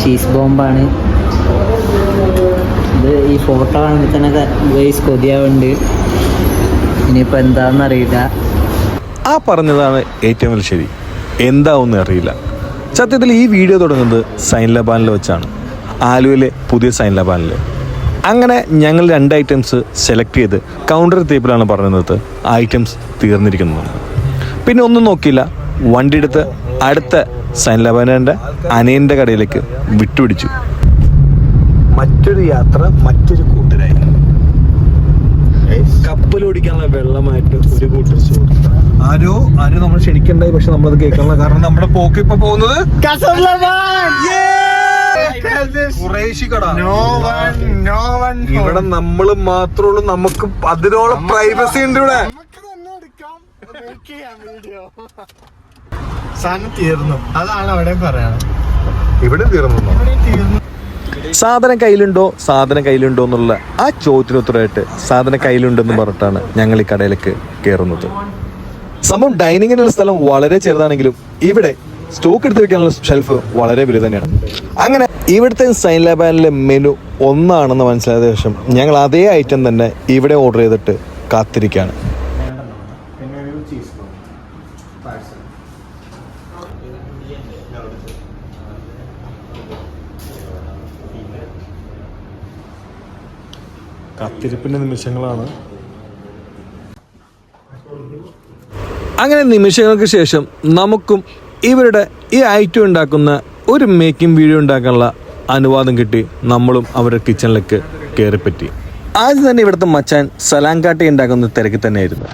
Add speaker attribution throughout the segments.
Speaker 1: Cheese ബോംബാണ് ഇത്. ഈ photo കാണുമ്പോൾ തന്നെ ഗൈസ് കൊതിയാവുന്നുണ്ട്. ഇനിയിപ്പോൾ എന്താണെന്നറിയില്ല.
Speaker 2: ആ പറഞ്ഞതാണ് ഏറ്റവും വലിയ ശരി. എന്താവെന്ന് അറിയില്ല. സത്യത്തിൽ ഈ വീഡിയോ തുടങ്ങുന്നത് സൈൻ ലബാനിൽ വെച്ചാണ്, ആലുവയിലെ പുതിയ സൈൻ ലബാനിൽ. അങ്ങനെ ഞങ്ങൾ 2 ഐറ്റംസ് സെലക്ട് ചെയ്ത് കൗണ്ടർ എത്തിയപ്പോഴാണ് പറയുന്നത് ഐറ്റംസ് തീർന്നിരിക്കുന്നത്. പിന്നെ ഒന്നും നോക്കിയില്ല, വണ്ടി എടുത്ത് അടുത്ത സൈൻ ലബാനിൻ്റെ അനിയൻ്റെ കടയിലേക്ക് വിട്ടുപിടിച്ചു. മറ്റൊരു യാത്ര, മറ്റൊരു കൂട്ടരായി. കപ്പലോടിക്കാനുള്ള വെള്ളമായിട്ട് ഒരു കൂട്ടർ സുഹൃത്ത് ആരോ നമ്മൾ ക്ഷണിക്കണ്ടായി. പക്ഷെ നമ്മളത് കേൾക്കാനുള്ള കാരണം നമ്മുടെ പോക്ക് ഇപ്പൊ പോകുന്നത് ഇവിടെ നമ്മൾ മാത്രമേ ഉള്ളൂ. നമുക്ക് അതിനോളം പ്രൈവസി ഉണ്ട് ഇവിടെ.
Speaker 3: തീർന്നു, അതാണ് അവിടെ പറയാറ്.
Speaker 2: ഇവിടെ തീർന്നു. സാധനം കയ്യിലുണ്ടോ എന്നുള്ള ആ ചോദ്യത്തിന് ഉത്തരമായിട്ട് സാധനം കയ്യിലുണ്ടെന്ന് പറഞ്ഞിട്ടാണ് ഞങ്ങൾ ഈ കടയിലേക്ക് കയറുന്നത്. സംഭവം ഡൈനിങ്ങിനുള്ള സ്ഥലം വളരെ ചെറുതാണെങ്കിലും ഇവിടെ സ്റ്റോക്ക് എടുത്ത് വെക്കാനുള്ള ഷെൽഫ് വളരെ വലുത് തന്നെയാണ്. അങ്ങനെ ഇവിടുത്തെ സൈൻ ലബാനിലെ മെനു ഒന്നാണെന്ന് മനസ്സിലായ ശേഷം ഞങ്ങൾ അതേ ഐറ്റം തന്നെ ഇവിടെ ഓർഡർ ചെയ്തിട്ട് കാത്തിരിക്കുകയാണ്. കാത്തിരിപ്പിന്റെ നിമിഷങ്ങളാണ്. അങ്ങനെ നിമിഷങ്ങൾക്ക് ശേഷം നമുക്കും ഇവരുടെ ഈ ഐറ്റം ഉണ്ടാക്കുന്ന ഒരു മേക്കിംഗ് വീഡിയോ ഉണ്ടാക്കാനുള്ള അനുവാദം കിട്ടി. നമ്മളും അവരുടെ കിച്ചണിലേക്ക് കയറിപ്പറ്റി. ആദ്യം തന്നെ ഇവിടുത്തെ മച്ചാൻ സലാങ്കാട്ടി ഉണ്ടാക്കുന്ന തിരക്കിൽ തന്നെയായിരുന്നു.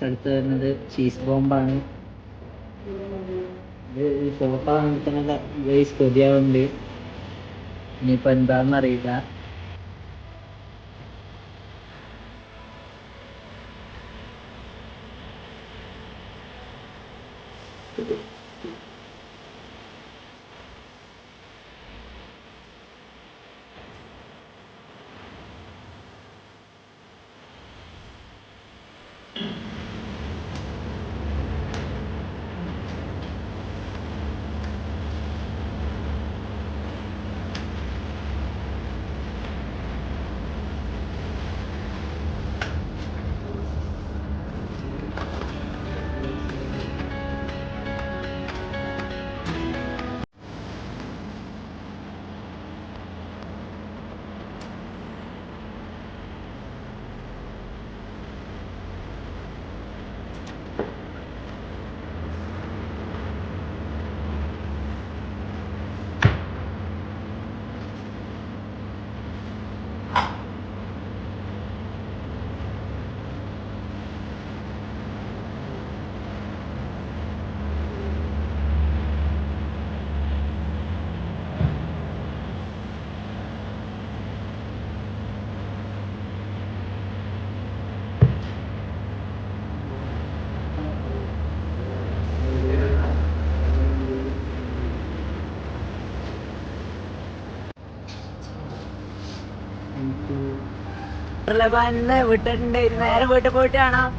Speaker 1: അടുത്ത് വരുന്നത് ചീസ് ബോംബാണ്. ഇത് ഈ ഫോട്ടോ കാണുമ്പോൾ തന്നെ ഗൈസ് കൊതിയാവുന്നുണ്ട്. ഇനിയിപ്പോൾ എന്താണെന്നറിയില്ല. വിട്ടിട്ടുണ്ട് നേരെ വീട്ടിൽ പോയിട്ട് കാണാം.